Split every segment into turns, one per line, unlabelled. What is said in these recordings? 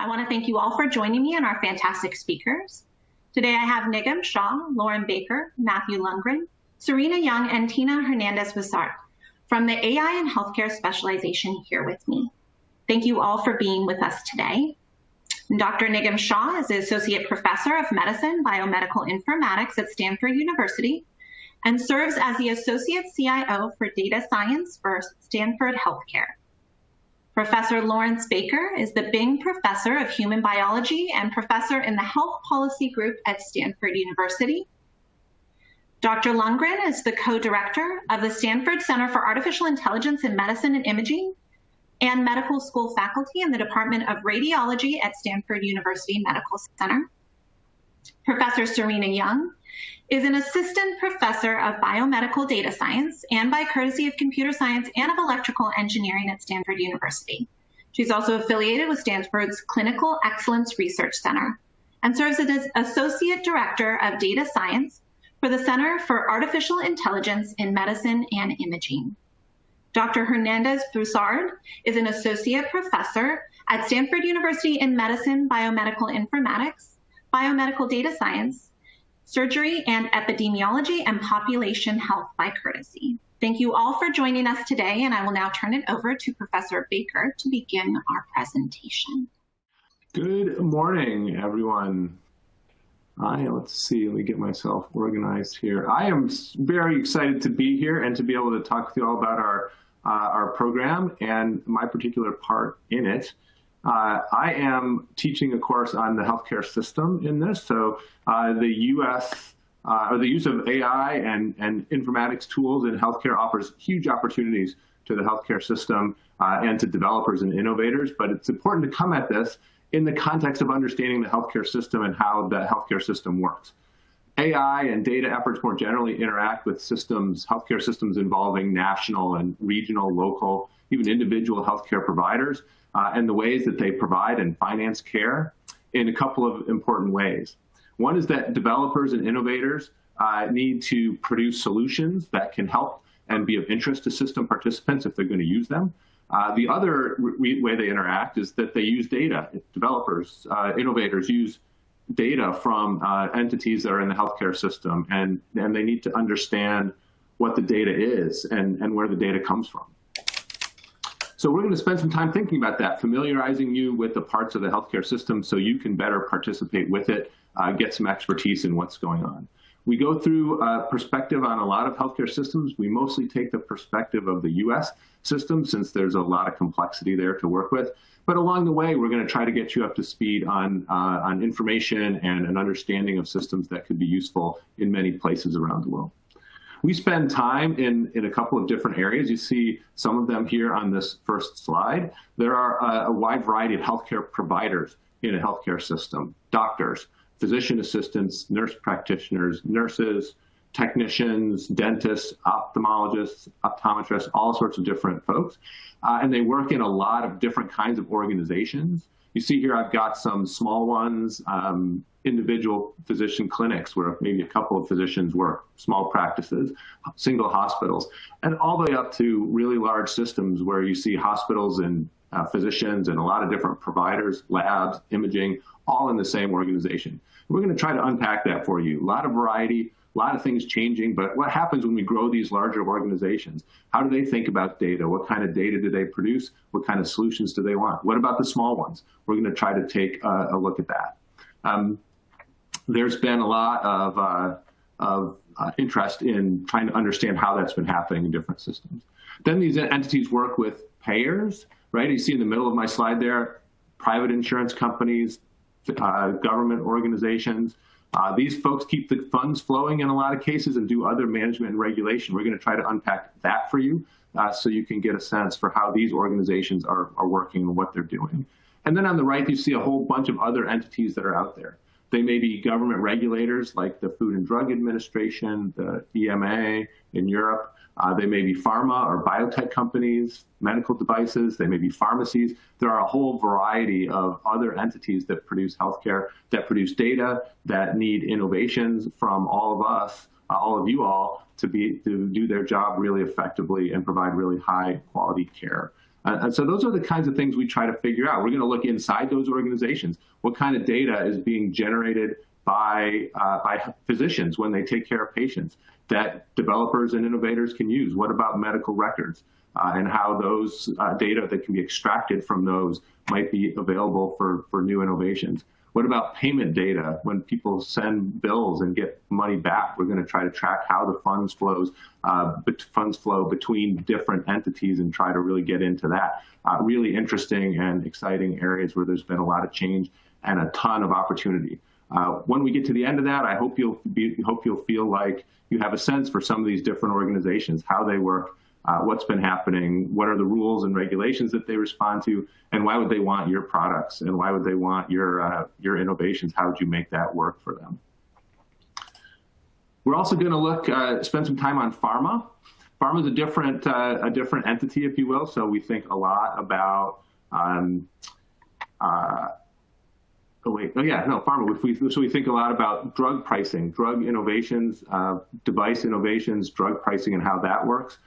I want to thank you all for joining me and our fantastic speakers. Today I have Nigam Shah, Lauren Baker, Matthew Lundgren, Serena Young, and Tina Hernandez-Boussard from the AI and Healthcare Specialization here with me. Thank you all for being with us today. Dr. Nigam Shah is the Associate Professor of Medicine, Biomedical Informatics at Stanford University and serves as the Associate CIO for Data Science for Stanford Healthcare. Professor Lawrence Baker is the Bing Professor of Human Biology and Professor in the Health Policy Group at Stanford University. Dr. Lundgren is the co-director of the Stanford Center for Artificial Intelligence in Medicine and Imaging and medical school faculty in the Department of Radiology at Stanford University Medical Center. Professor Serena Young is an assistant professor of biomedical data science and by courtesy of computer science and of electrical engineering at Stanford University. She's also affiliated with Stanford's Clinical Excellence Research Center and serves as Associate Director of Data Science for the Center for Artificial Intelligence in Medicine and Imaging. Dr. Hernandez-Boussard is an Associate Professor at Stanford University in Medicine, Biomedical Informatics, Biomedical Data Science, Surgery and Epidemiology, and Population Health by courtesy. Thank you all for joining us today, and I will now turn it over to Professor Baker to begin our presentation.
Good morning, everyone. Let's see, let me get myself organized here. I am very excited to be here and to be able to talk to you all about our program and my particular part in it. I am teaching a course on the healthcare system in this. So the use of AI and informatics tools in healthcare offers huge opportunities to the healthcare system and to developers and innovators. But it's important to come at this in the context of understanding the healthcare system and how the healthcare system works. AI and data efforts more generally interact with systems, healthcare systems involving national and regional, local, even individual healthcare providers, and the ways that they provide and finance care in a couple of important ways. One is that developers and innovators need to produce solutions that can help and be of interest to system participants if they're going to use them. The other way they interact is that they use data. Developers, innovators use data from entities that are in the healthcare system, and they need to understand what the data is and where the data comes from. So we're going to spend some time thinking about that, familiarizing you with the parts of the healthcare system so you can better participate with it, get some expertise in what's going on. We go through a perspective on a lot of healthcare systems. We mostly take the perspective of the US system since there's a lot of complexity there to work with. But along the way, we're going to try to get you up to speed on information and an understanding of systems that could be useful in many places around the world. We spend time in a couple of different areas. You see some of them here on this first slide. There are a wide variety of healthcare providers in a healthcare system: doctors, physician assistants, nurse practitioners, nurses, technicians, dentists, ophthalmologists, optometrists, all sorts of different folks. And they work in a lot of different kinds of organizations. You see here I've got some small ones, individual physician clinics where maybe a couple of physicians work, small practices, single hospitals, and all the way up to really large systems where you see hospitals and physicians and a lot of different providers, labs, imaging, all in the same organization. We're going to try to unpack that for you. A lot of variety, a lot of things changing, but what happens when we grow these larger organizations? How do they think about data? What kind of data do they produce? What kind of solutions do they want? What about the small ones? We're going to try to take a look at that. There's been a lot of interest in trying to understand how that's been happening in different systems. Then these entities work with payers, right? You see in the middle of my slide there, private insurance companies, government organizations. These folks keep the funds flowing in a lot of cases and do other management and regulation. We're going to try to unpack that for you so you can get a sense for how these organizations are working and what they're doing. And then on the right, you see a whole bunch of other entities that are out there. They may be government regulators like the Food and Drug Administration, the EMA in Europe. They may be pharma or biotech companies, medical devices. They may be pharmacies. There are a whole variety of other entities that produce healthcare, that produce data, that need innovations from all of us, all of you all, to do their job really effectively and provide really high quality care. And so those are the kinds of things we try to figure out. We're going to look inside those organizations. What kind of data is being generated by physicians when they take care of patients that developers and innovators can use? What about medical records and how those data that can be extracted from those might be available for new innovations? What about payment data? When people send bills and get money back, we're going to try to track how the funds flow between different entities and try to really get into that. Really interesting and exciting areas where there's been a lot of change and a ton of opportunity. When we get to the end of that, I hope you'll feel like you have a sense for some of these different organizations, how they work, what's been happening, what are the rules and regulations that they respond to, and why would they want your products, and why would they want your innovations? How would you make that work for them? We're also going to spend some time on pharma. Pharma is a different entity, if you will. So we think a lot about pharma. So we think a lot about drug pricing, drug innovations, device innovations, drug pricing, and how that works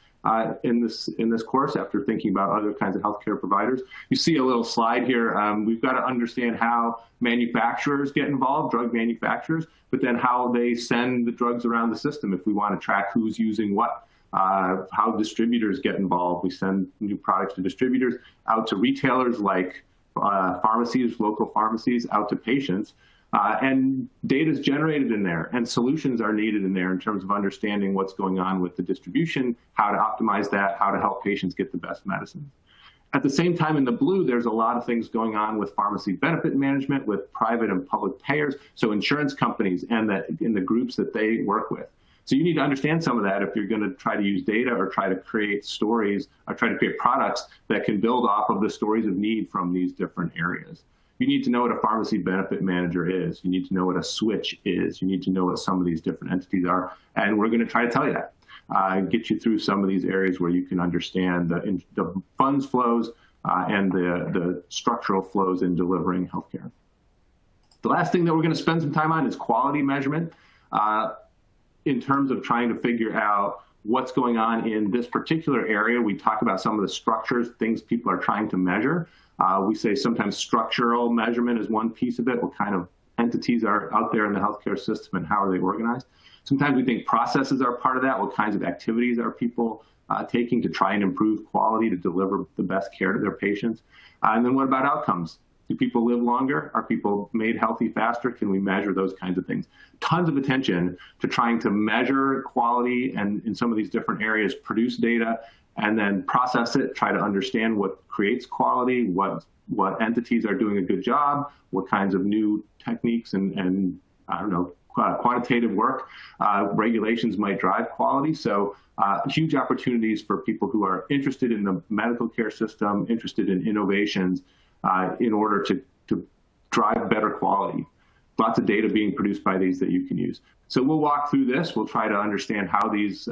in this course. After thinking about other kinds of healthcare providers, you see a little slide here. We've got to understand how manufacturers get involved, drug manufacturers, but then how they send the drugs around the system. If we want to track who's using what. How distributors get involved. We send new products to distributors, out to retailers like pharmacies, local pharmacies, out to patients. And data is generated in there, and solutions are needed in there in terms of understanding what's going on with the distribution, how to optimize that, how to help patients get the best medicine. At the same time, in the blue, there's a lot of things going on with pharmacy benefit management, with private and public payers, so insurance companies and in the groups that they work with. So you need to understand some of that if you're going to try to use data or try to create stories or try to create products that can build off of the stories of need from these different areas. You need to know what a pharmacy benefit manager is. You need to know what a switch is. You need to know what some of these different entities are. And we're going to try to tell you that, get you through some of these areas where you can understand the funds flows and the structural flows in delivering healthcare. The last thing that we're going to spend some time on is quality measurement. In terms of trying to figure out what's going on in this particular area, we talk about some of the structures, things people are trying to measure. We say sometimes structural measurement is one piece of it. What kind of entities are out there in the healthcare system and how are they organized? Sometimes we think processes are part of that. What kinds of activities are people taking to try and improve quality, to deliver the best care to their patients? And then what about outcomes? Do people live longer? Are people made healthy faster? Can we measure those kinds of things? Tons of attention to trying to measure quality and in some of these different areas, produce data, and then process it, try to understand what creates quality, what entities are doing a good job, what kinds of new techniques and I don't know, quantitative work, regulations might drive quality. So huge opportunities for people who are interested in the medical care system, interested in innovations, in order to drive better quality. Lots of data being produced by these that you can use. So we'll walk through this. We'll try to understand how these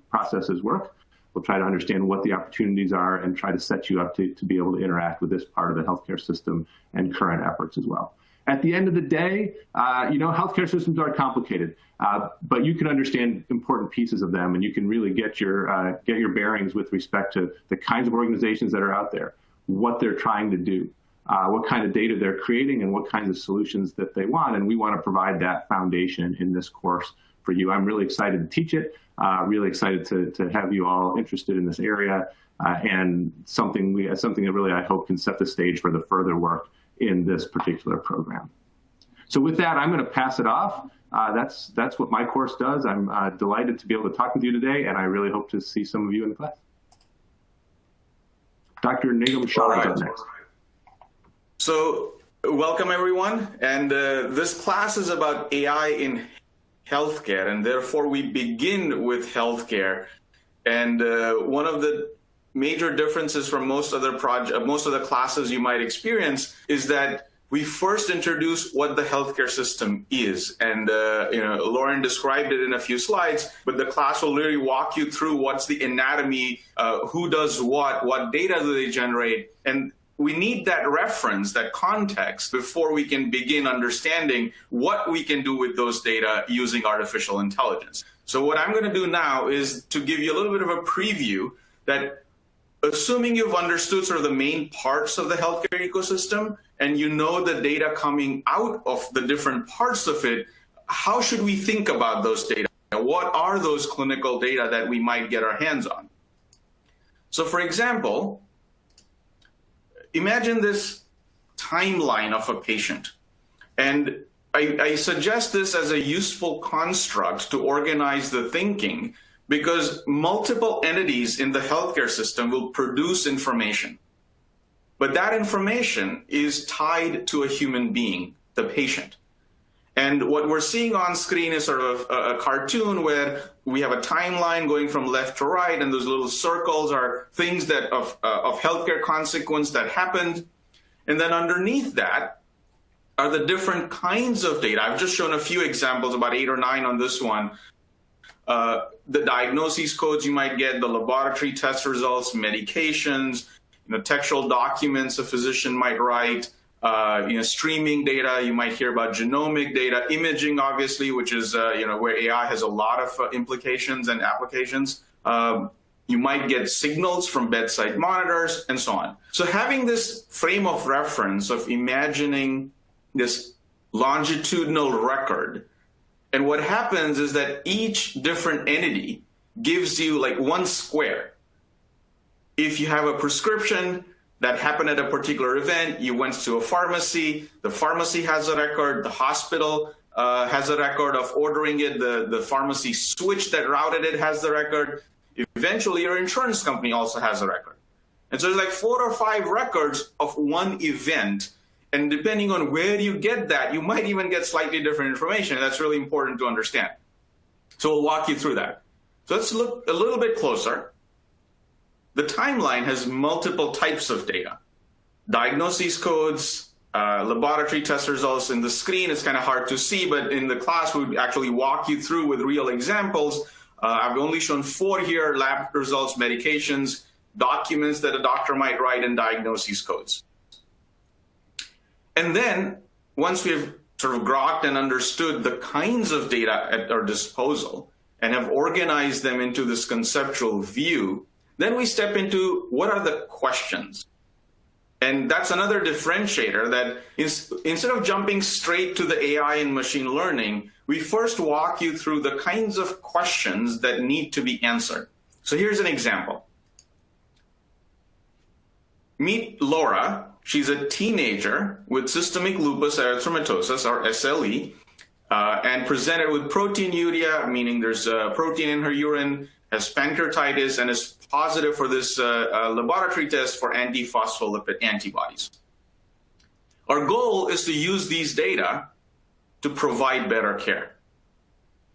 processes work. We'll try to understand what the opportunities are and try to set you up to be able to interact with this part of the healthcare system and current efforts as well. At the end of the day, healthcare systems are complicated, but you can understand important pieces of them, and you can really get your bearings with respect to the kinds of organizations that are out there, what they're trying to do, what kind of data they're creating, and what kinds of solutions that they want. And we want to provide that foundation in this course for you. I'm really excited to teach it, really excited to have you all interested in this area, and something that really I hope can set the stage for the further work in this particular program. So with that, I'm going to pass it off. That's what my course does. I'm delighted to be able to talk with you today, and I really hope to see some of you in the class. Dr. Nigam Shah is up next.
So welcome, everyone. And this class is about AI in healthcare, and therefore we begin with healthcare. And one of the major differences from most of the classes you might experience is that we first introduce what the healthcare system is. And Lauren described it in a few slides, but the class will really walk you through what's the anatomy, who does what data do they generate. And we need that reference, that context, before we can begin understanding what we can do with those data using artificial intelligence. So what I'm going to do now is to give you a little bit of a preview that assuming you've understood sort of the main parts of the healthcare ecosystem and you know the data coming out of the different parts of it, how should we think about those data? What are those clinical data that we might get our hands on? So for example, imagine this timeline of a patient. And I suggest this as a useful construct to organize the thinking, because multiple entities in the healthcare system will produce information. But that information is tied to a human being, the patient. And what we're seeing on screen is sort of a cartoon where we have a timeline going from left to right, and those little circles are things that of healthcare consequence that happened. And then underneath that are the different kinds of data. I've just shown a few examples, about 8 or 9 on this one. The diagnoses codes you might get, the laboratory test results, medications, textual documents a physician might write, streaming data. You might hear about genomic data, imaging, obviously, which is where AI has a lot of implications and applications. You might get signals from bedside monitors and so on. So having this frame of reference of imagining this longitudinal record, and what happens is that each different entity gives you like one square. If you have a prescription that happened at a particular event, you went to a pharmacy, the pharmacy has a record, the hospital has a record of ordering it, the pharmacy switch that routed it has the record. Eventually, your insurance company also has a record. And so there's like 4 or 5 records of one event. And depending on where you get that, you might even get slightly different information. And that's really important to understand. So we'll walk you through that. So let's look a little bit closer. The timeline has multiple types of data. Diagnosis codes, laboratory test results. In the screen, it's kind of hard to see, but in the class, we would actually walk you through with real examples. I've only shown 4 here: lab results, medications, documents that a doctor might write, and diagnosis codes. And then, once we've sort of grokked and understood the kinds of data at our disposal and have organized them into this conceptual view, then we step into what are the questions. And that's another differentiator, that instead of jumping straight to the AI and machine learning, we first walk you through the kinds of questions that need to be answered. So here's an example. Meet Laura. She's a teenager with systemic lupus erythematosus, or SLE, and presented with proteinuria, meaning there's a protein in her urine, has pancreatitis, and is positive for this laboratory test for antiphospholipid antibodies. Our goal is to use these data to provide better care.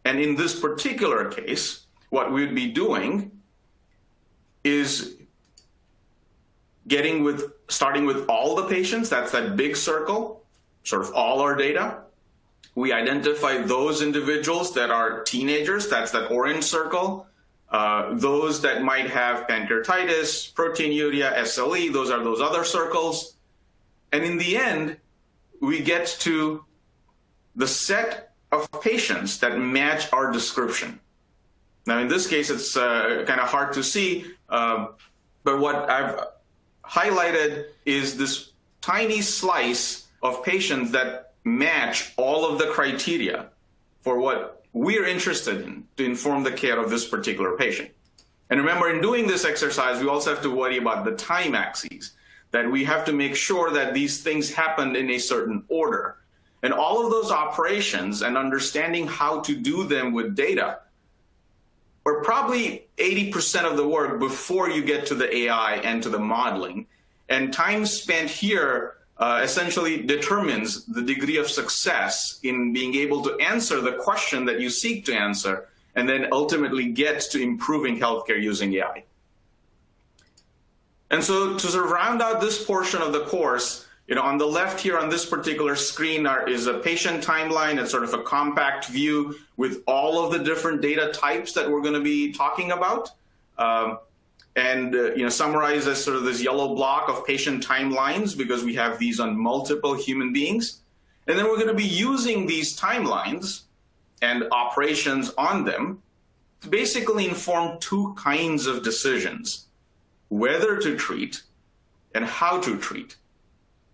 And in this particular case, what we'd be doing is starting with all the patients. That's that big circle, sort of all our data. We identify those individuals that are teenagers. That's that orange circle. Those that might have pancreatitis, proteinuria, SLE, those are those other circles. And in the end, we get to the set of patients that match our description. Now, in this case, it's kind of hard to see, but what I've highlighted is this tiny slice of patients that match all of the criteria for what we're interested in to inform the care of this particular patient. And remember, in doing this exercise, we also have to worry about the time axes, that we have to make sure that these things happened in a certain order. And all of those operations and understanding how to do them with data are probably 80% of the work before you get to the AI and to the modeling. And time spent here essentially determines the degree of success in being able to answer the question that you seek to answer, and then ultimately get to improving healthcare using AI. And so to sort of round out this portion of the course, on the left here on this particular screen is a patient timeline. It's sort of a compact view with all of the different data types that we're going to be talking about. Summarized as sort of this yellow block of patient timelines, because we have these on multiple human beings. And then we're going to be using these timelines and operations on them to basically inform 2 kinds of decisions. whether to treat and how to treat.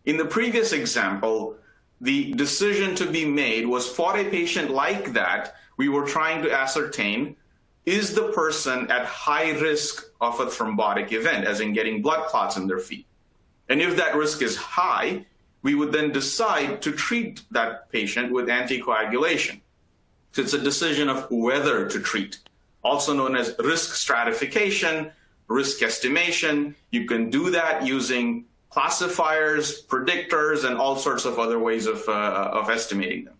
In the previous example, the decision to be made was for a patient like that, we were trying to ascertain, is the person at high risk of a thrombotic event, as in getting blood clots in their feet? And if that risk is high, we would then decide to treat that patient with anticoagulation. So it's a decision of whether to treat, also known as risk stratification, risk estimation. You can do that using classifiers, predictors, and all sorts of other ways of estimating them.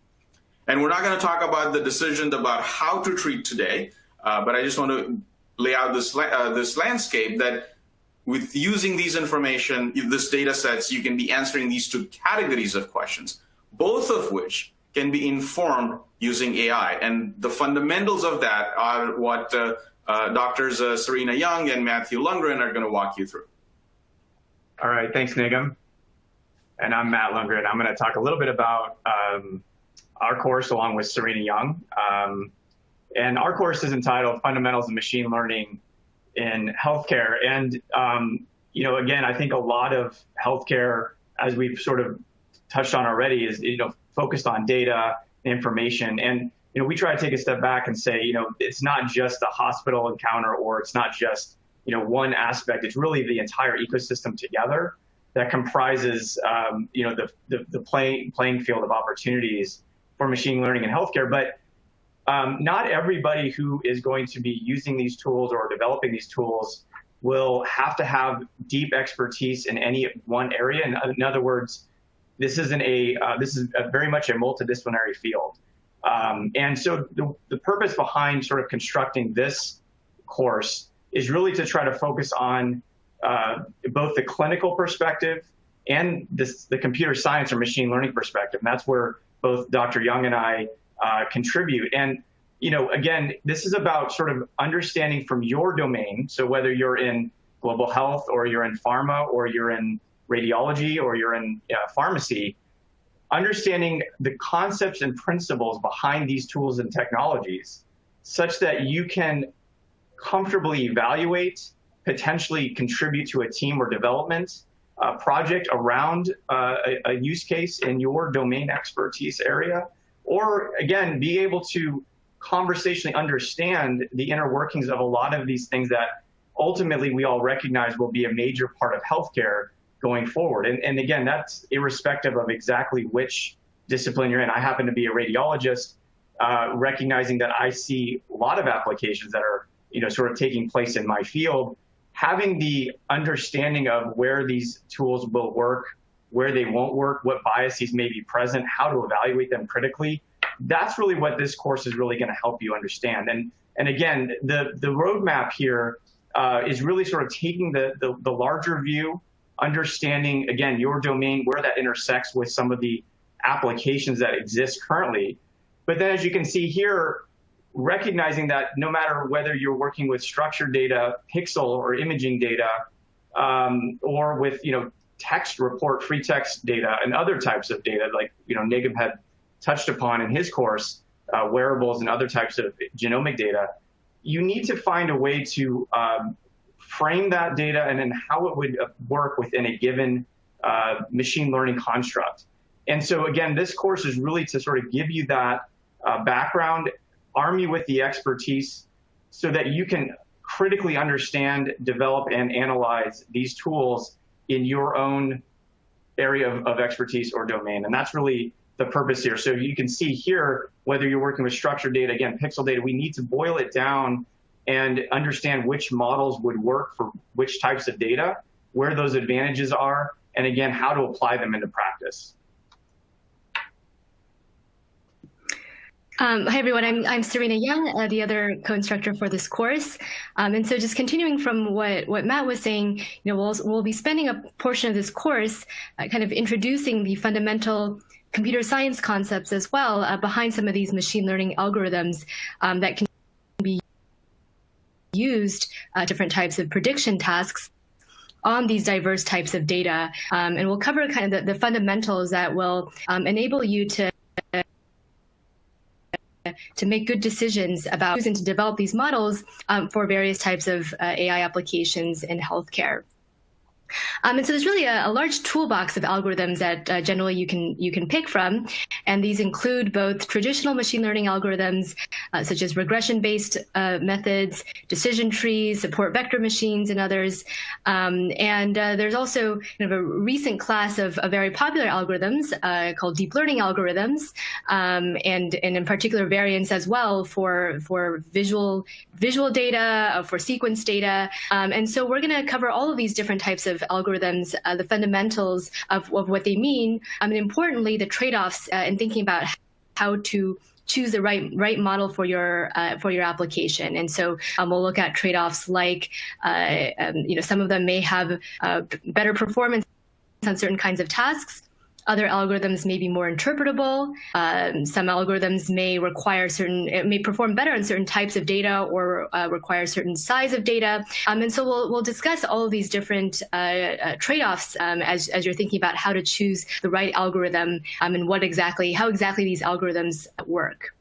And we're not going to talk about the decision about how to treat today, but I just want to lay out this landscape that with using these information, this data sets, you can be answering these two categories of questions, both of which can be informed using AI. And the fundamentals of that are what Doctors Serena Young and Matthew Lundgren are going to walk you through.
All right, thanks, Nigam. And I'm Matt Lundgren. I'm going to talk a little bit about our course along with Serena Young. And our course is entitled Fundamentals of Machine Learning in Healthcare. And, you know, again, I think a lot of healthcare, as we've sort of touched on already, is, you know, focused on data, information. And, you know, we try to take a step back and say, you know, it's not just a hospital encounter, or it's not just, you know, one aspect. It's really the entire ecosystem together that comprises, you know, the playing field of opportunities for machine learning in healthcare. But not everybody who is going to be using these tools or developing these tools will have to have deep expertise in any one area. In other words, this is very much a multidisciplinary field. And so the purpose behind sort of constructing this course is really to try to focus on both the clinical perspective and the computer science or machine learning perspective. And that's where both Dr. Young and I contribute. And, you know, again, this is about sort of understanding from your domain. So whether you're in global health, or you're in pharma, or you're in radiology, or you're in pharmacy, understanding the concepts and principles behind these tools and technologies such that you can comfortably evaluate, potentially contribute to a team or development project around a use case in your domain expertise area, or again, be able to conversationally understand the inner workings of a lot of these things that ultimately we all recognize will be a major part of healthcare going forward. And again, that's irrespective of exactly which discipline you're in. I happen to be a radiologist, recognizing that I see a lot of applications that are, you know, sort of taking place in my field. Having the understanding of where these tools will work, where they won't work, what biases may be present, how to evaluate them critically, that's really what this course is really going to help you understand. And again, the roadmap here is really sort of taking the larger view, understanding, again, your domain, where that intersects with some of the applications that exist currently. But then, as you can see here, recognizing that no matter whether you're working with structured data, pixel or imaging data, or with, you know, text report, free text data, and other types of data, like, you know, Nigam had touched upon in his course, wearables and other types of genomic data, you need to find a way to frame that data and then how it would work within a given machine learning construct. And so again, this course is really to sort of give you that background, arm you with the expertise so that you can critically understand, develop, and analyze these tools in your own area of expertise or domain. And that's really the purpose here. So you can see here, whether you're working with structured data, again, pixel data, we need to boil it down and understand which models would work for which types of data, where those advantages are, and again, how to apply them into practice.
Hi, everyone. I'm Serena Young, the other co-instructor for this course. And so just continuing from what Matt was saying, you know, we'll be spending a portion of this course kind of introducing the fundamental computer science concepts as well behind some of these machine learning algorithms that can be used different types of prediction tasks on these diverse types of data. And we'll cover kind of the fundamentals that will enable you to to make good decisions about using to develop these models for various types of AI applications in healthcare. And so there's really a large toolbox of algorithms that generally you can pick from, and these include both traditional machine learning algorithms such as regression-based methods, decision trees, support vector machines, and others. And there's also kind of a recent class of very popular algorithms called deep learning algorithms, and in particular variants as well for visual data, for sequence data. And so we're going to cover all of these different types of algorithms, the fundamentals of what they mean, and importantly, the trade-offs in thinking about how to choose the right model for your application. And so we'll look at trade-offs like, some of them may have better performance on certain kinds of tasks. Other algorithms may be more interpretable. Some algorithms may perform better on certain types of data or require certain size of data. And so we'll discuss all of these different trade-offs as you're thinking about how to choose the right algorithm and how exactly these algorithms work.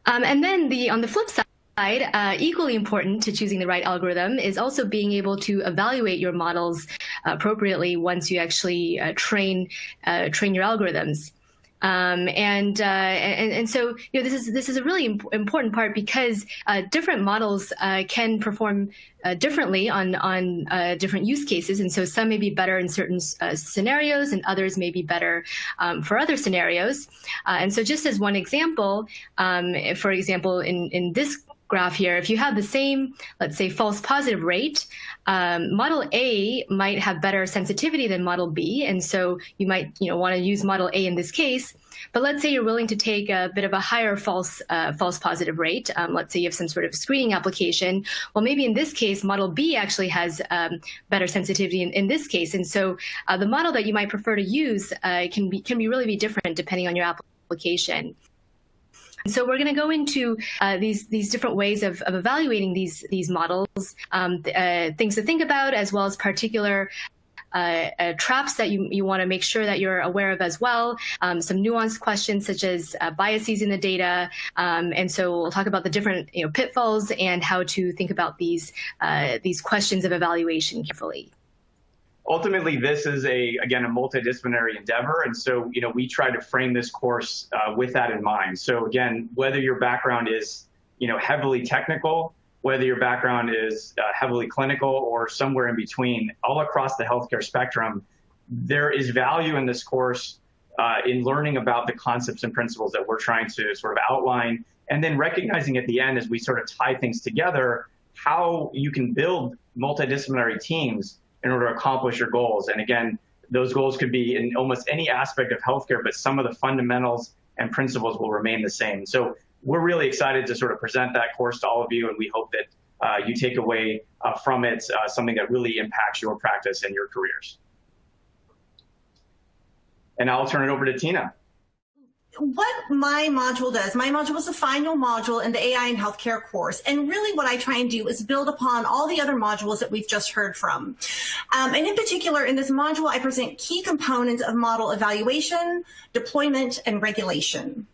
And then on the flip side, equally important to choosing the right algorithm is also being able to evaluate your models appropriately once you actually train your algorithms. And so this is a really important part because different models can perform differently on different use cases, and so some may be better in certain scenarios, and others may be better for other scenarios. And so, just as one example, for example, in this graph here, if you have the same, let's say, false positive rate, model A might have better sensitivity than model B, and so you might want to use model A in this case. But let's say you're willing to take a bit of a higher false positive rate. Let's say you have some sort of screening application. Well, maybe in this case, model B actually has better sensitivity in this case, and so the model that you might prefer to use can really be different depending on your application. So we're going to go into these different ways of evaluating these models, things to think about, as well as particular traps that you want to make sure that you're aware of as well. Some nuanced questions such as biases in the data, and so we'll talk about the different pitfalls and how to think about these questions of evaluation carefully.
Ultimately, this is again a multidisciplinary endeavor, and so we try to frame this course with that in mind. So again, whether your background is heavily technical, whether your background is heavily clinical, or somewhere in between, all across the healthcare spectrum, there is value in this course in learning about the concepts and principles that we're trying to sort of outline, and then recognizing at the end, as we sort of tie things together, how you can build multidisciplinary teams in order to accomplish your goals. And again, those goals could be in almost any aspect of healthcare, but some of the fundamentals and principles will remain the same. So we're really excited to sort of present that course to all of you, and we hope that you take away from it something that really impacts your practice and your careers. And I'll turn it over to Tina.
What my module does, my module is the final module in the AI in healthcare course. And really what I try and do is build upon all the other modules that we've just heard from. And in particular, in this module, I present key components of model evaluation, deployment, and regulation.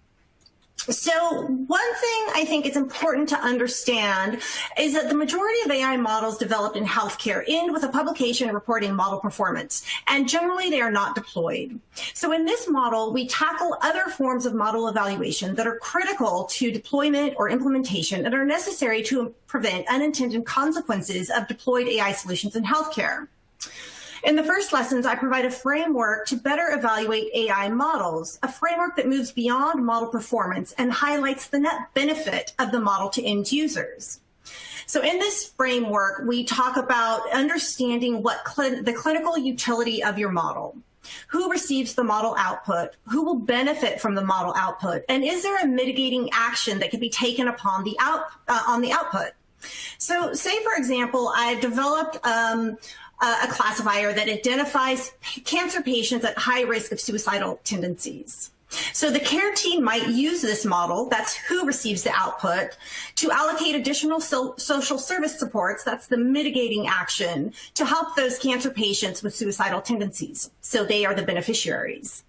So one thing I think it's important to understand is that the majority of AI models developed in healthcare end with a publication reporting model performance, and generally they are not deployed. So in this model, we tackle other forms of model evaluation that are critical to deployment or implementation and are necessary to prevent unintended consequences of deployed AI solutions in healthcare. In the first lessons, I provide a framework to better evaluate AI models, a framework that moves beyond model performance and highlights the net benefit of the model to end users. So in this framework, we talk about understanding what the clinical utility of your model, who receives the model output, who will benefit from the model output, and is there a mitigating action that can be taken upon the output. So say, for example, I've developed a classifier that identifies cancer patients at high risk of suicidal tendencies. So the care team might use this model, that's who receives the output, to allocate additional social service supports, that's the mitigating action, to help those cancer patients with suicidal tendencies. So they are the beneficiaries.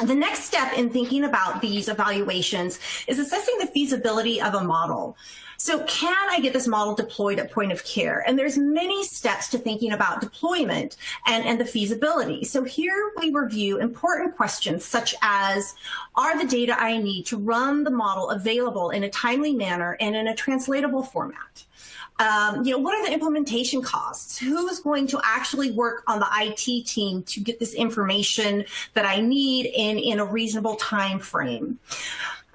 The next step in thinking about these evaluations is assessing the feasibility of a model. So can I get this model deployed at point of care? And there's many steps to thinking about deployment and the feasibility. So here we review important questions such as, are the data I need to run the model available in a timely manner and in a translatable format? What are the implementation costs? Who is going to actually work on the IT team to get this information that I need in a reasonable time frame?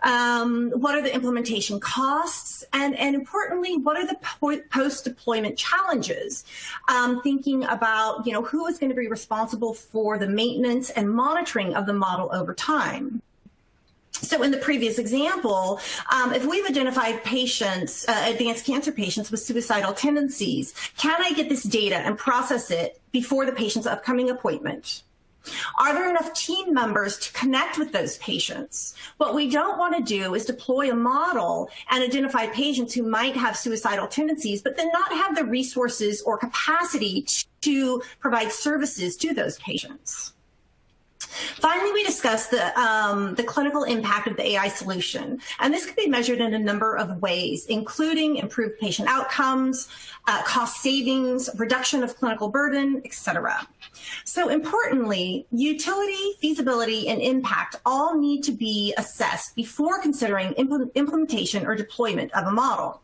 What are the implementation costs? And importantly, what are the post-deployment challenges? Thinking about, who is going to be responsible for the maintenance and monitoring of the model over time. So in the previous example, if we've identified patients, advanced cancer patients with suicidal tendencies, can I get this data and process it before the patient's upcoming appointment? Are there enough team members to connect with those patients? What we don't want to do is deploy a model and identify patients who might have suicidal tendencies, but then not have the resources or capacity to provide services to those patients. Finally, we discussed the clinical impact of the AI solution, and this can be measured in a number of ways, including improved patient outcomes, cost savings, reduction of clinical burden, etc. So importantly, utility, feasibility, and impact all need to be assessed before considering implementation or deployment of a model.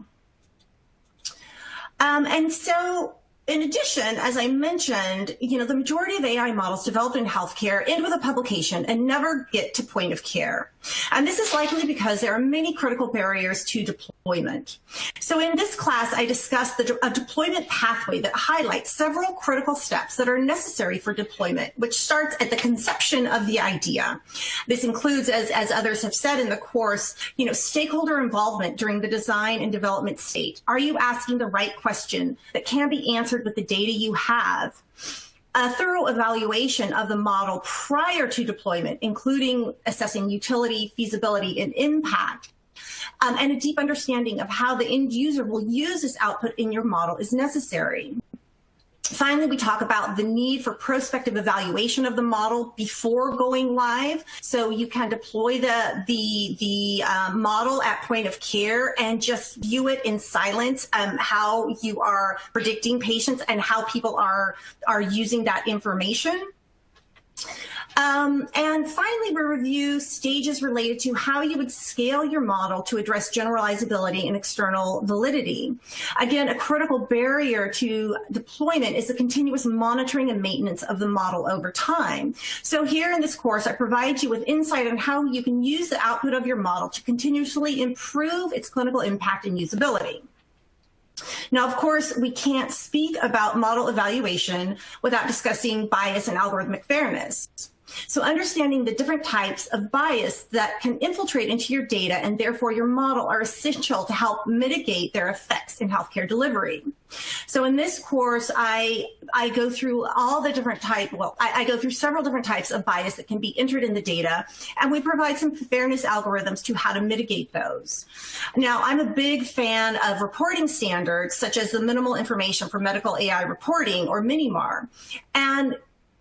And so, in addition, as I mentioned, the majority of AI models developed in healthcare end with a publication and never get to point of care. And this is likely because there are many critical barriers to deployment. So in this class, I discussed a deployment pathway that highlights several critical steps that are necessary for deployment, which starts at the conception of the idea. This includes, as others have said in the course, stakeholder involvement during the design and development state. Are you asking the right question that can be answered with the data you have? A thorough evaluation of the model prior to deployment, including assessing utility, feasibility, and impact, and a deep understanding of how the end user will use this output in your model is necessary. Finally, we talk about the need for prospective evaluation of the model before going live. So you can deploy the model at point of care and just view it in silence, how you are predicting patients and how people are using that information. And finally, we review stages related to how you would scale your model to address generalizability and external validity. Again, a critical barrier to deployment is the continuous monitoring and maintenance of the model over time. So here in this course, I provide you with insight on how you can use the output of your model to continuously improve its clinical impact and usability. Now, of course, we can't speak about model evaluation without discussing bias and algorithmic fairness. So understanding the different types of bias that can infiltrate into your data and therefore your model are essential to help mitigate their effects in healthcare delivery. So in this course, I go through all the different I go through several different types of bias that can be entered in the data, and we provide some fairness algorithms to how to mitigate those. Now, I'm a big fan of reporting standards, such as the Minimal Information for Medical AI Reporting, or MINIMAR. And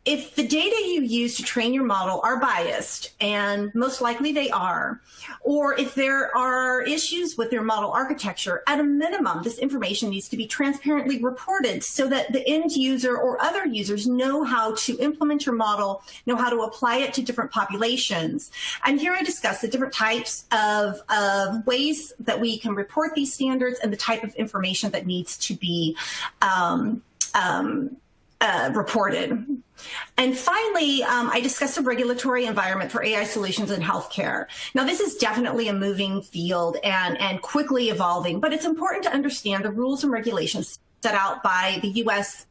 if the data you use to train your model are biased, and most likely they are, or if there are issues with your model architecture, at a minimum, this information needs to be transparently reported so that the end user or other users know how to implement your model, know how to apply it to different populations. And here I discuss the different types of ways that we can report these standards and the type of information that needs to be reported. And finally, I discussed the regulatory environment for AI solutions in healthcare. Now, this is definitely a moving field and quickly evolving, but it's important to understand the rules and regulations set out by the U.S.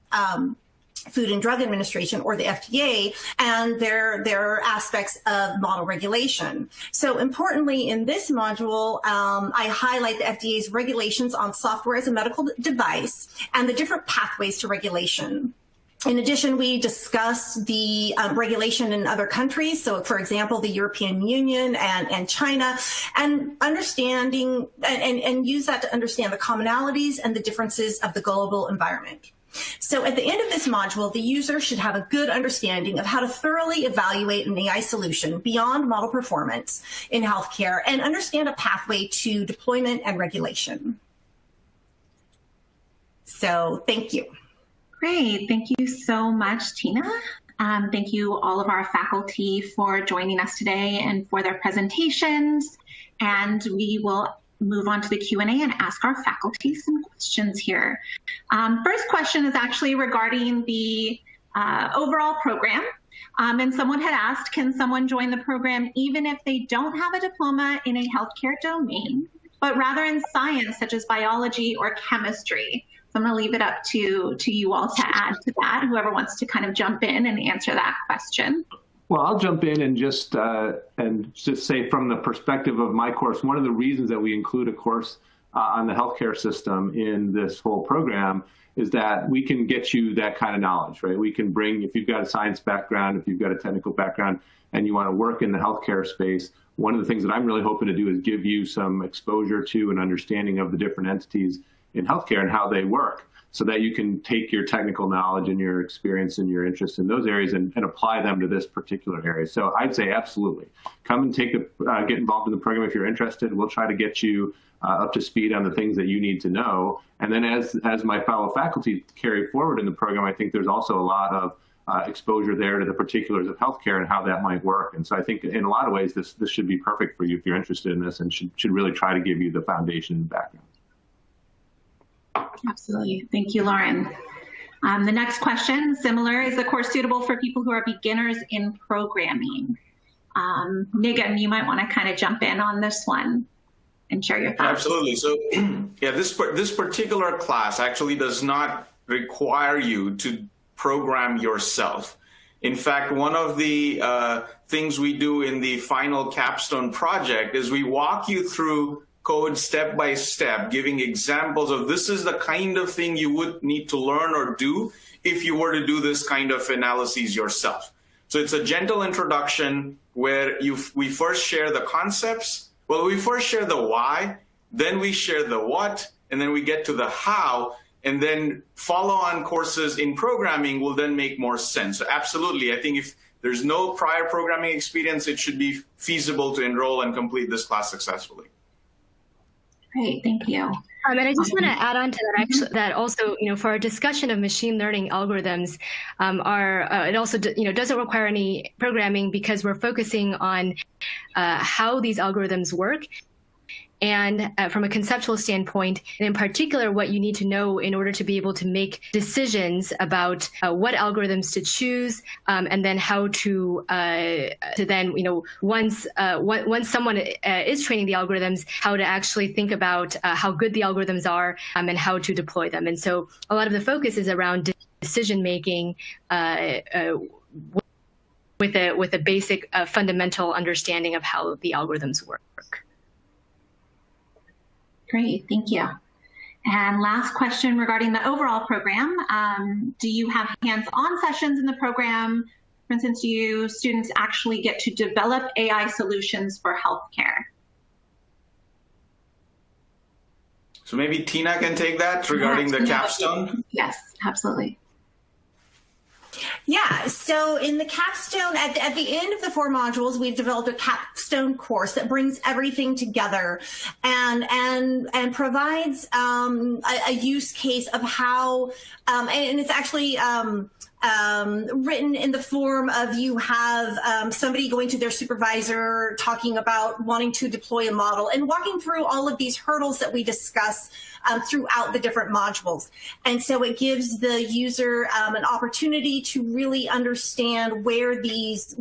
Food and Drug Administration, or the FDA, and their aspects of model regulation. So importantly, in this module, I highlight the FDA's regulations on software as a medical device and the different pathways to regulation. In addition, we discuss the regulation in other countries. So, for example, the European Union and China, and understanding and use that to understand the commonalities and the differences of the global environment. So at the end of this module, the user should have a good understanding of how to thoroughly evaluate an AI solution beyond model performance in healthcare and understand a pathway to deployment and regulation. So thank you.
Great. Thank you so much, Tina. Thank you all of our faculty for joining us today and for their presentations. And we will move on to the Q&A and ask our faculty some questions here. First question is actually regarding the overall program. And someone had asked, can someone join the program even if they don't have a diploma in a healthcare domain, but rather in science such as biology or chemistry? So I'm going to leave it up to you all to add to that, whoever wants to kind of jump in and answer that question.
Well, I'll jump in and just say from the perspective of my course, one of the reasons that we include a course on the healthcare system in this whole program is that we can get you that kind of knowledge, right? We can bring, if you've got a science background, if you've got a technical background, and you want to work in the healthcare space, one of the things that I'm really hoping to do is give you some exposure to and understanding of the different entities in healthcare and how they work, so that you can take your technical knowledge and your experience and your interest in those areas and apply them to this particular area. So I'd say absolutely. Come and get involved in the program if you're interested. We'll try to get you up to speed on the things that you need to know. And then as my fellow faculty carry forward in the program, I think there's also a lot of exposure there to the particulars of healthcare and how that might work. And so I think in a lot of ways, this should be perfect for you if you're interested in this, and should really try to give you the foundation and background.
Absolutely. Thank you, Lauren. The next question, similar, is the course suitable for people who are beginners in programming? Nigam, you might want to kind of jump in on this one and share your thoughts.
Absolutely. So yeah, this particular class actually does not require you to program yourself. In fact, one of the things we do in the final capstone project is we walk you through code step by step, giving examples of this is the kind of thing you would need to learn or do if you were to do this kind of analyses yourself. So it's a gentle introduction where we first share the concepts. Well, we first share the why, then we share the what, and then we get to the how, and then follow-on courses in programming will then make more sense. So absolutely, I think if there's no prior programming experience, it should be feasible to enroll and complete this class successfully.
Great, thank you.
And I just want to add on to that, actually, that also, for our discussion of machine learning algorithms, it also, doesn't require any programming because we're focusing on how these algorithms work. And from a conceptual standpoint, and in particular, what you need to know in order to be able to make decisions about what algorithms to choose, and then how to then, once someone is training the algorithms, how to actually think about how good the algorithms are and how to deploy them. And so a lot of the focus is around decision making with a basic fundamental understanding of how the algorithms work.
Great, thank you. And last question regarding the overall program. Do you have hands-on sessions in the program? For instance, do you students actually get to develop AI solutions for healthcare?
So maybe Tina can take that regarding the capstone?
Yes, absolutely.
Yeah, so in the capstone, at the end of the 4 modules, we've developed a capstone course that brings everything together and provides a use case of how, and it's actually written in the form of you have somebody going to their supervisor talking about wanting to deploy a model and walking through all of these hurdles that we discuss throughout the different modules. And so it gives the user an opportunity to really understand where these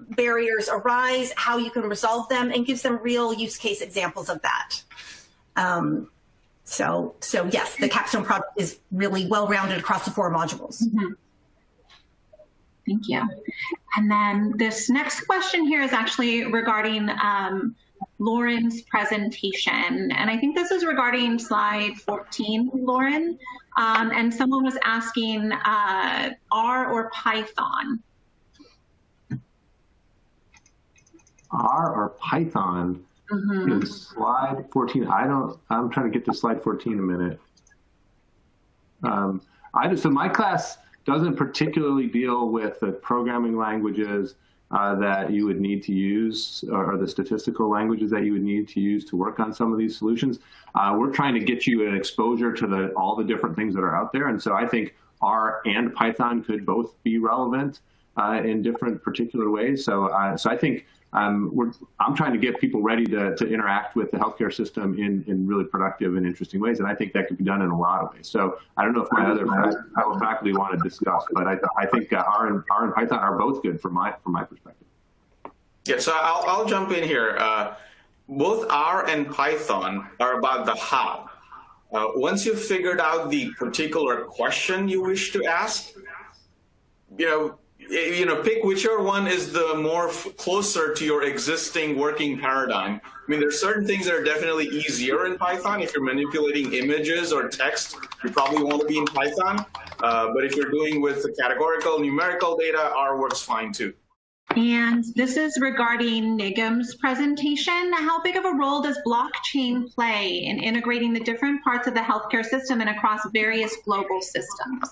barriers arise, how you can resolve them, and gives them real use case examples of that. So yes, the capstone project is really well-rounded across the 4 modules.
Mm-hmm. Thank you. And then this next question here is actually regarding Lauren's presentation. And I think this is regarding slide 14, Lauren. And someone was asking R or Python?
R or Python? In slide 14, I'm trying to get to slide 14 in a minute. So my class doesn't particularly deal with the programming languages that you would need to use, or the statistical languages that you would need to use to work on some of these solutions. We're trying to get you an exposure to all the different things that are out there. And so I think R and Python could both be relevant in different particular ways. So I think I'm trying to get people ready to interact with the healthcare system in really productive and interesting ways. And I think that could be done in a lot of ways. So I don't know if my other fellow faculty want to discuss, but I think R and Python are both good from my perspective.
Yeah, so I'll jump in here. Both R and Python are about the how. Once you've figured out the particular question you wish to ask, pick whichever one is the more closer to your existing working paradigm. I mean, there's certain things that are definitely easier in Python. If you're manipulating images or text, you probably want to be in Python. But if you're doing with the categorical, numerical data, R works fine too.
And this is regarding Nigam's presentation. How big of a role does blockchain play in integrating the different parts of the healthcare system and across various global systems?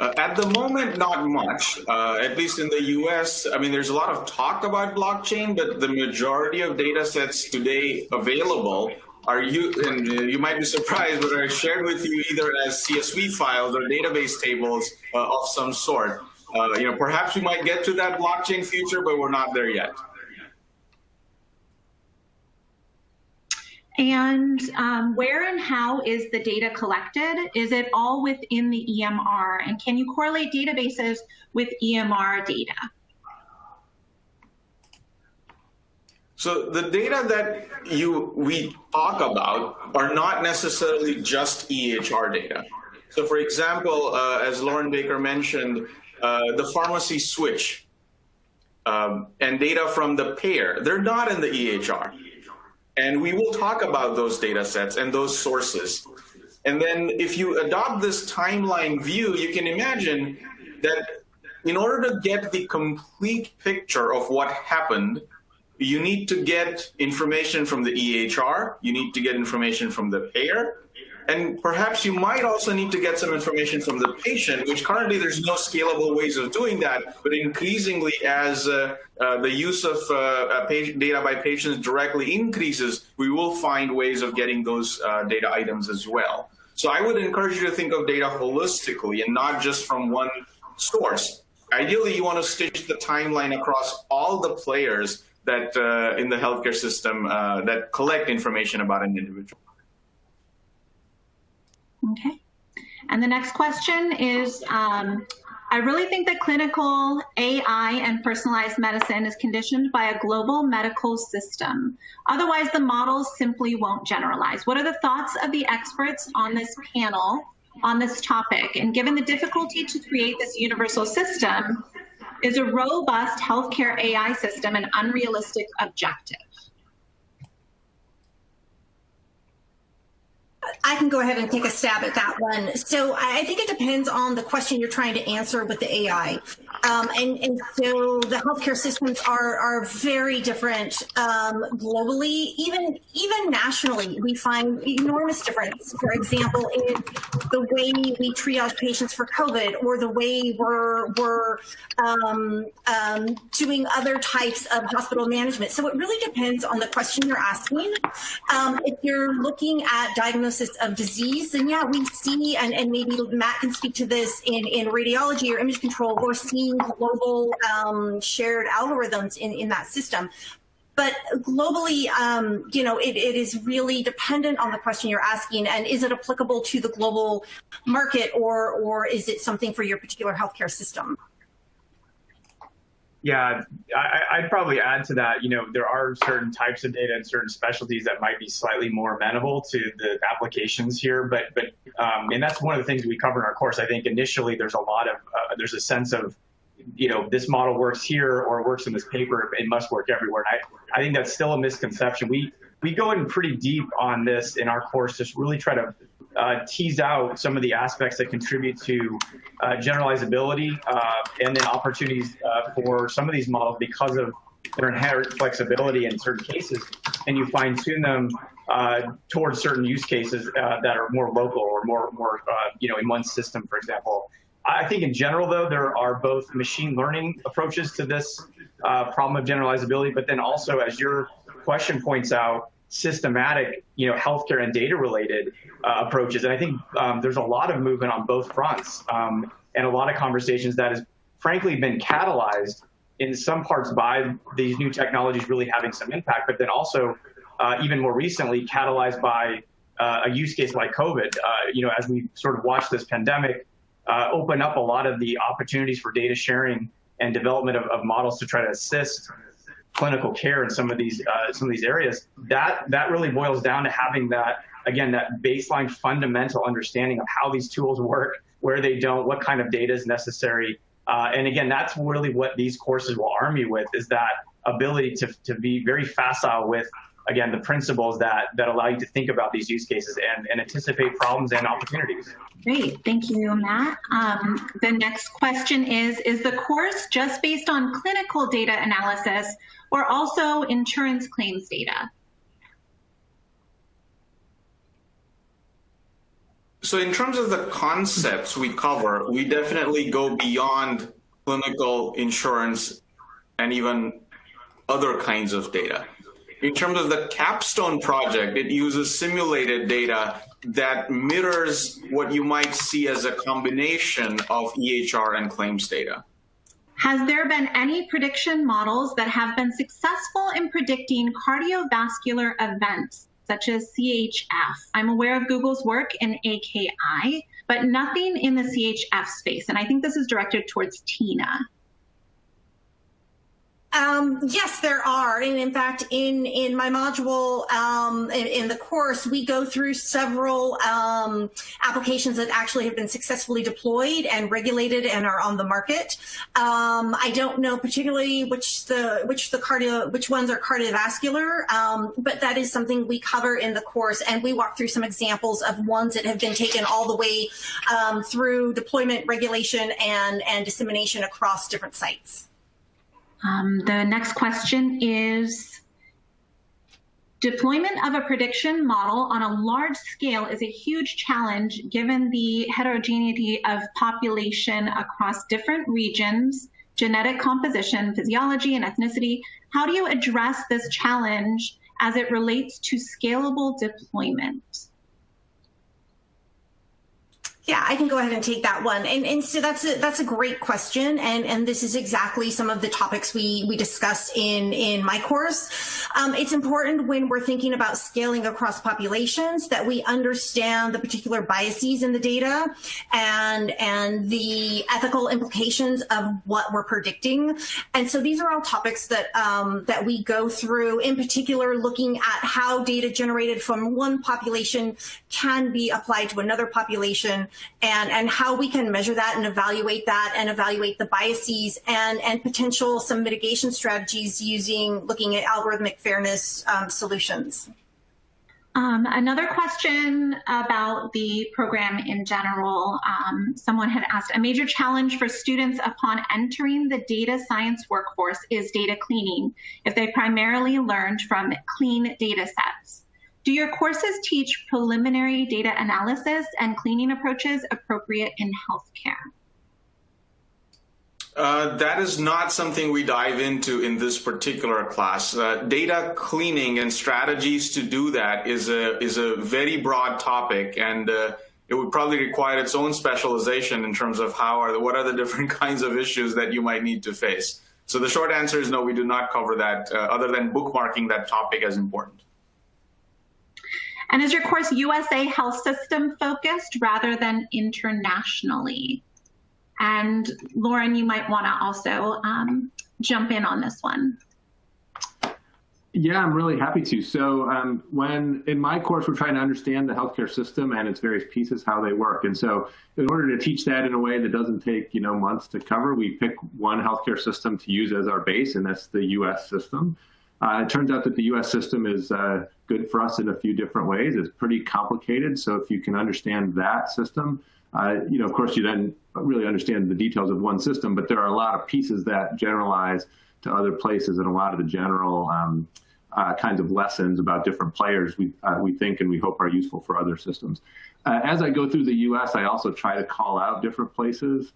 At the moment, not much, at least in the US. I mean, there's a lot of talk about blockchain, but the majority of data sets today available are and you might be surprised, but are shared with you either as CSV files or database tables of some sort. Perhaps we might get to that blockchain future, but we're not there yet.
And where and how is the data collected? Is it all within the EMR? And can you correlate databases with EMR data?
So the data that we talk about are not necessarily just EHR data. So for example, as Lauren Baker mentioned, the pharmacy switch and data from the payer, they're not in the EHR. And we will talk about those data sets and those sources. And then if you adopt this timeline view, you can imagine that in order to get the complete picture of what happened, you need to get information from the EHR, you need to get information from the payer, and perhaps you might also need to get some information from the patient, which currently there's no scalable ways of doing that, but increasingly as the use of data by patients directly increases, we will find ways of getting those data items as well. So I would encourage you to think of data holistically and not just from one source. Ideally, you want to stitch the timeline across all the players that in the healthcare system that collect information about an individual.
Okay. And the next question is, I really think that clinical AI and personalized medicine is conditioned by a global medical system. Otherwise, the models simply won't generalize. What are the thoughts of the experts on this panel on this topic? And given the difficulty to create this universal system, is a robust healthcare AI system an unrealistic objective?
I can go ahead and take a stab at that one. So I think it depends on the question you're trying to answer with the AI. And so the healthcare systems are very different globally, even nationally. We find enormous difference, for example, in the way we triage patients for COVID, or the way we're doing other types of hospital management. So it really depends on the question you're asking. If you're looking at diagnosis of disease, then yeah, we see, and maybe Matt can speak to this in radiology or image control, we're seeing global shared algorithms in that system. But globally, it is really dependent on the question you're asking, and is it applicable to the global market, or is it something for your particular healthcare system?
Yeah, I'd probably add to that, there are certain types of data and certain specialties that might be slightly more amenable to the applications here, but and that's one of the things we cover in our course. I think initially there's a lot of, there's a sense of, this model works here or works in this paper, it must work everywhere. And I think that's still a misconception. We go in pretty deep on this in our course, just really try to tease out some of the aspects that contribute to generalizability and then opportunities for some of these models because of their inherent flexibility in certain cases, and you fine tune them towards certain use cases that are more local or more in one system, for example. I think in general, though, there are both machine learning approaches to this problem of generalizability, but then also, as your question points out, systematic, healthcare and data-related approaches. And I think there's a lot of movement on both fronts and a lot of conversations that has, frankly, been catalyzed in some parts by these new technologies really having some impact, but then also even more recently catalyzed by a use case like COVID. As we sort of watch this pandemic open up a lot of the opportunities for data sharing and development of models to try to assist clinical care in some of these areas, that really boils down to having that baseline fundamental understanding of how these tools work, where they don't, what kind of data is necessary. And again, that's really what these courses will arm you with, is that ability to be very facile with, again, the principles that allow you to think about these use cases and anticipate problems and opportunities.
Great, thank you, Matt. The next question is the course just based on clinical data analysis or also insurance claims data?
So in terms of the concepts we cover, we definitely go beyond clinical, insurance, and even other kinds of data. In terms of the capstone project, it uses simulated data that mirrors what you might see as a combination of EHR and claims data.
Has there been any prediction models that have been successful in predicting cardiovascular events, such as CHF? I'm aware of Google's work in AKI, but nothing in the CHF space. And I think this is directed towards Tina.
Yes, there are. And in fact, in my module, in the course, we go through several applications that actually have been successfully deployed and regulated and are on the market. I don't know particularly which ones are cardiovascular, but that is something we cover in the course, and we walk through some examples of ones that have been taken all the way through deployment, regulation, and dissemination across different sites.
The next question is, deployment of a prediction model on a large scale is a huge challenge given the heterogeneity of population across different regions, genetic composition, physiology, and ethnicity. How do you address this challenge as it relates to scalable deployment?
Yeah, I can go ahead and take that one. And so that's a great question. And this is exactly some of the topics we discuss in my course. It's important when we're thinking about scaling across populations that we understand the particular biases in the data and the ethical implications of what we're predicting. And so these are all topics that we go through, in particular looking at how data generated from one population can be applied to another population, and how we can measure that and evaluate the biases and potential some mitigation strategies looking at algorithmic fairness solutions.
Another question about the program in general. Someone had asked, a major challenge for students upon entering the data science workforce is data cleaning, if they primarily learned from clean data sets. Do your courses teach preliminary data analysis and cleaning approaches appropriate in healthcare?
That is not something we dive into in this particular class. Data cleaning and strategies to do that is a very broad topic, and it would probably require its own specialization in terms of what are the different kinds of issues that you might need to face. So the short answer is no, we do not cover that, other than bookmarking that topic as important.
And is your course USA health system focused rather than internationally? And Lauren, you might want to also jump in on this one.
Yeah, I'm really happy to. So when in my course, we're trying to understand the healthcare system and its various pieces, how they work. And so in order to teach that in a way that doesn't take months to cover, we pick one healthcare system to use as our base, and that's the US system. It turns out that the US system is good for us in a few different ways. It's pretty complicated. So if you can understand that system, of course, you then really understand the details of one system, but there are a lot of pieces that generalize other places and a lot of the general kinds of lessons about different players we think and we hope are useful for other systems. As I go through the U.S., I also try to call out different places,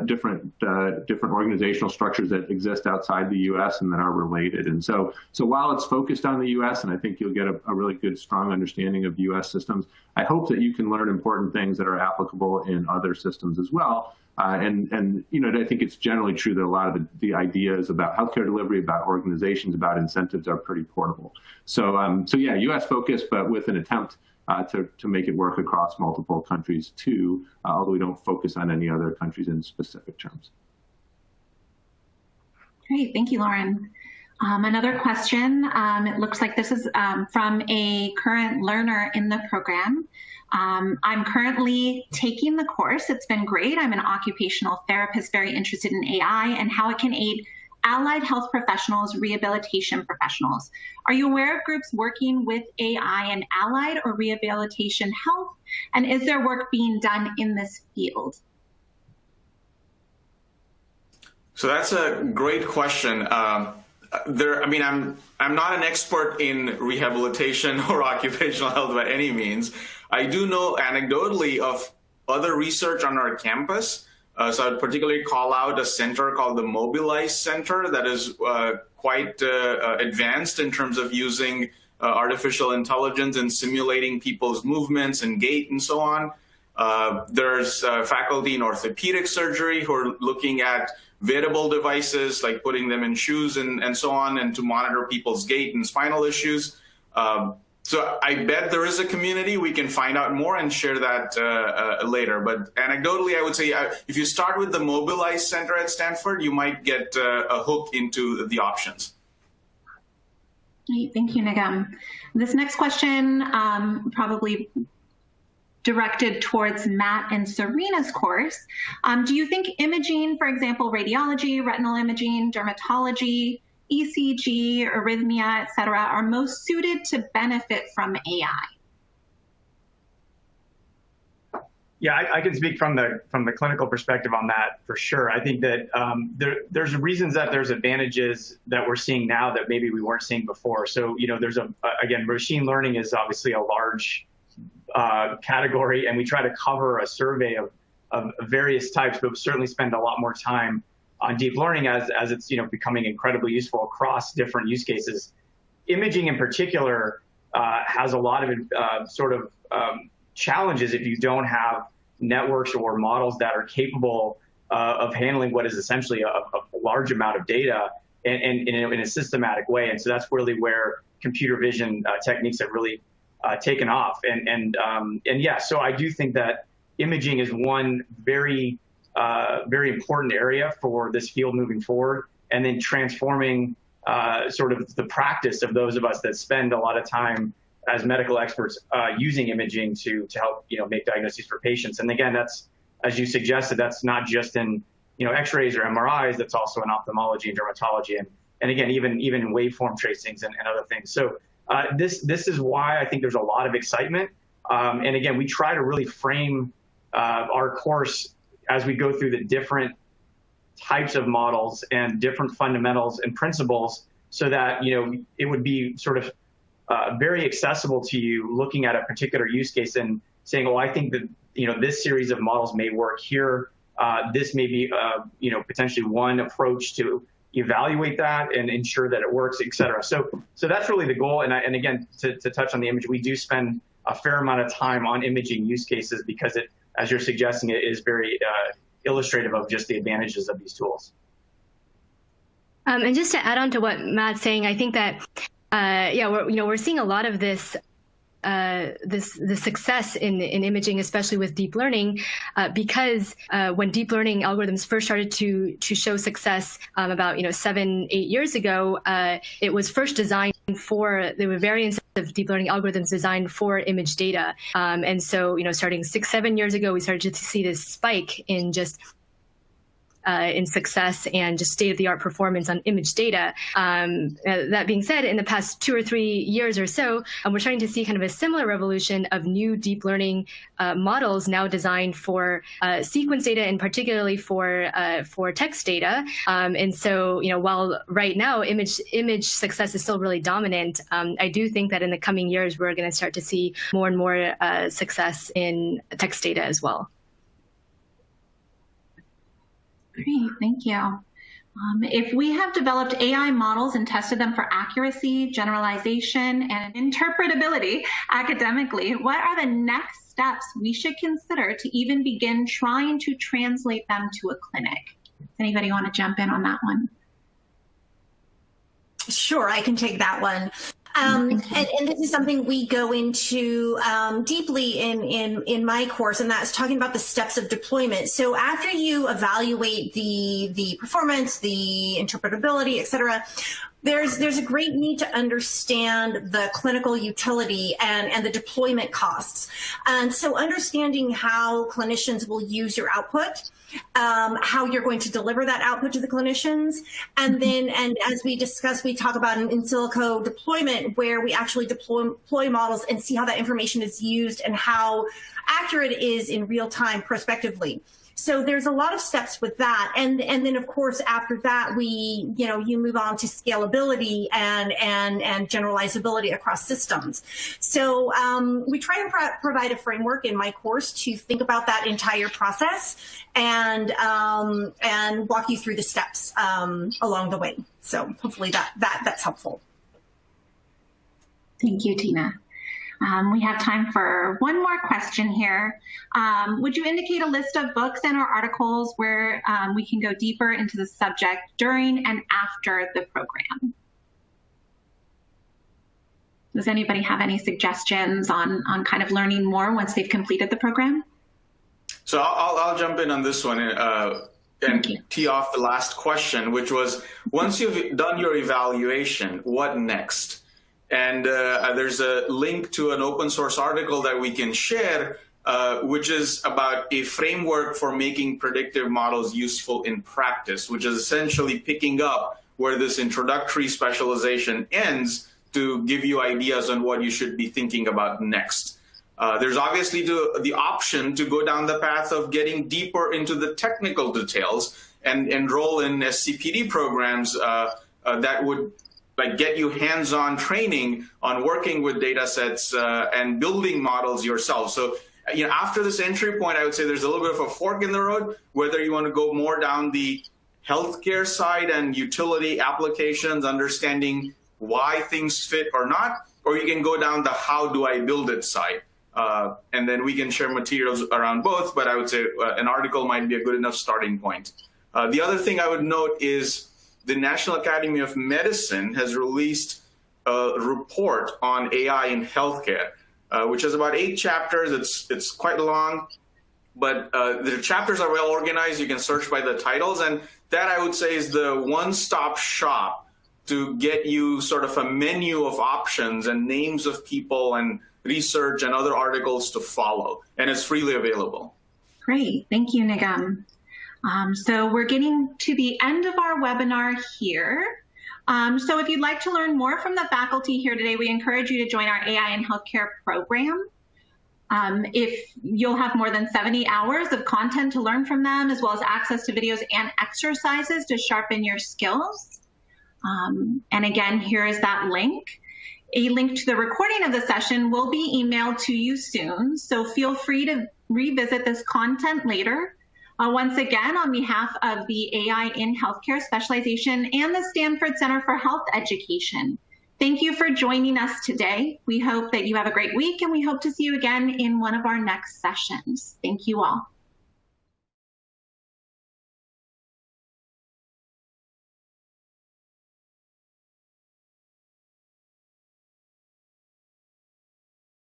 different organizational structures that exist outside the U.S. and that are related. And so while it's focused on the U.S., and I think you'll get a really good, strong understanding of U.S. systems, I hope that you can learn important things that are applicable in other systems as well. And you know, I think it's generally true that a lot of the ideas about healthcare delivery, about organizations, about incentives are pretty portable. So yeah, U.S. focus, but with an attempt to make it work across multiple countries too, although we don't focus on any other countries in specific terms.
Great, thank you, Lauren. Another question, it looks like this is from a current learner in the program. I'm currently taking the course. It's been great. I'm an occupational therapist, very interested in AI and how it can aid allied health professionals, rehabilitation professionals. Are you aware of groups working with AI in allied or rehabilitation health? And is there work being done in this field?
So that's a great question. I mean, I'm not an expert in rehabilitation or occupational health by any means. I do know anecdotally of other research on our campus. So I'd particularly call out a center called the Mobilize Center that is quite advanced in terms of using artificial intelligence and simulating people's movements and gait and so on. There's faculty in orthopedic surgery who are looking at wearable devices, like putting them in shoes and so on, and to monitor people's gait and spinal issues. So I bet there is a community. We can find out more and share that later. But anecdotally, I would say if you start with the Mobilize Center at Stanford, you might get a hook into the options.
Great, thank you, Nigam. This next question probably directed towards Matt and Serena's course. Do you think imaging, for example, radiology, retinal imaging, dermatology, ECG, arrhythmia, et cetera, are most suited to benefit from AI?
Yeah, I can speak from the clinical perspective on that for sure. I think that there's reasons that there's advantages that we're seeing now that maybe we weren't seeing before. So, you know, there's again, machine learning is obviously a large category, and we try to cover a survey of various types, but we certainly spend a lot more time on deep learning as it's, you know, becoming incredibly useful across different use cases. Imaging in particular has a lot of challenges if you don't have networks or models that are capable of handling what is essentially a large amount of data and in a systematic way. And so that's really where computer vision techniques have really taken off. And yeah, so I do think that imaging is one very important area for this field moving forward, and then transforming sort of the practice of those of us that spend a lot of time as medical experts using imaging to help, you know, make diagnoses for patients. And again, that's, as you suggested, that's not just in, you know, X-rays or MRIs, that's also in ophthalmology and dermatology, and again, even in waveform tracings and other things. So this is why I think there's a lot of excitement. And again, we try to really frame our course as we go through the different types of models and different fundamentals and principles, so that, you know, it would be sort of very accessible to you looking at a particular use case and saying, oh, I think that, you know, this series of models may work here. This may be, you know, potentially one approach to evaluate that and ensure that it works, et cetera. So that's really the goal. And again, to touch on the image, we do spend a fair amount of time on imaging use cases because it, as you're suggesting, it is very illustrative of just the advantages of these tools.
And just to add on to what Matt's saying, I think that yeah, we're seeing a lot of this the success in imaging, especially with deep learning, because when deep learning algorithms first started to show success about 7-8 years ago, it was first designed for, there were variants of deep learning algorithms designed for image data, and so starting 6-7 years ago, we started to see this spike in just in success and just state-of-the-art performance on image data. That being said, in the past 2 or 3 years or so, we're starting to see kind of a similar revolution of new deep learning models now designed for sequence data and particularly for text data. And so, while right now image success is still really dominant, I do think that in the coming years we're going to start to see more and more success in text data as well.
Great, thank you. If we have developed AI models and tested them for accuracy, generalization, and interpretability academically, what are the next steps we should consider to even begin trying to translate them to a clinic? Does anybody want to jump in on that one?
Sure, I can take that one. And this is something we go into deeply in my course, and that's talking about the steps of deployment. So after you evaluate the performance, the interpretability, et cetera, there's a great need to understand the clinical utility and the deployment costs. And so understanding how clinicians will use your output, how you're going to deliver that output to the clinicians. And then, and as we discussed, we talk about an in silico deployment where we actually deploy models and see how that information is used and how accurate it is in real time prospectively. So there's a lot of steps with that. And then of course, after that, you move on to scalability and generalizability across systems. So we try to provide a framework in my course to think about that entire process and walk you through the steps along the way. So hopefully that's helpful.
Thank you, Tina. We have time for one more question here. Would you indicate a list of books and or articles where we can go deeper into the subject during and after the program? Does anybody have any suggestions on kind of learning more once they've completed the program?
So I'll jump in on this one and tee off the last question, which was, once you've done your evaluation, what next? And there's a link to an open source article that we can share, which is about a framework for making predictive models useful in practice, which is essentially picking up where this introductory specialization ends to give you ideas on what you should be thinking about next. There's obviously the option to go down the path of getting deeper into the technical details and enroll in SCPD programs that would get you hands-on training on working with data sets and building models yourself. So, after this entry point, I would say there's a little bit of a fork in the road, whether you want to go more down the healthcare side and utility applications, understanding why things fit or not, or you can go down the how do I build it side. And then we can share materials around both, but I would say an article might be a good enough starting point. The other thing I would note is the National Academy of Medicine has released a report on AI in healthcare, which has about 8 chapters. It's quite long, but the chapters are well organized. You can search by the titles, and that I would say is the one-stop shop to get you sort of a menu of options and names of people and research and other articles to follow, and it's freely available.
Great, thank you, Nigam. So we're getting to the end of our webinar here. So if you'd like to learn more from the faculty here today, we encourage you to join our AI in Healthcare program. If you'll have more than 70 hours of content to learn from them, as well as access to videos and exercises to sharpen your skills. And again, here is that link. A link to the recording of the session will be emailed to you soon, so feel free to revisit this content later. Once again, on behalf of the AI in Healthcare Specialization and the Stanford Center for Health Education, thank you for joining us today. We hope that you have a great week, and we hope to see you again in one of our next sessions. Thank you all.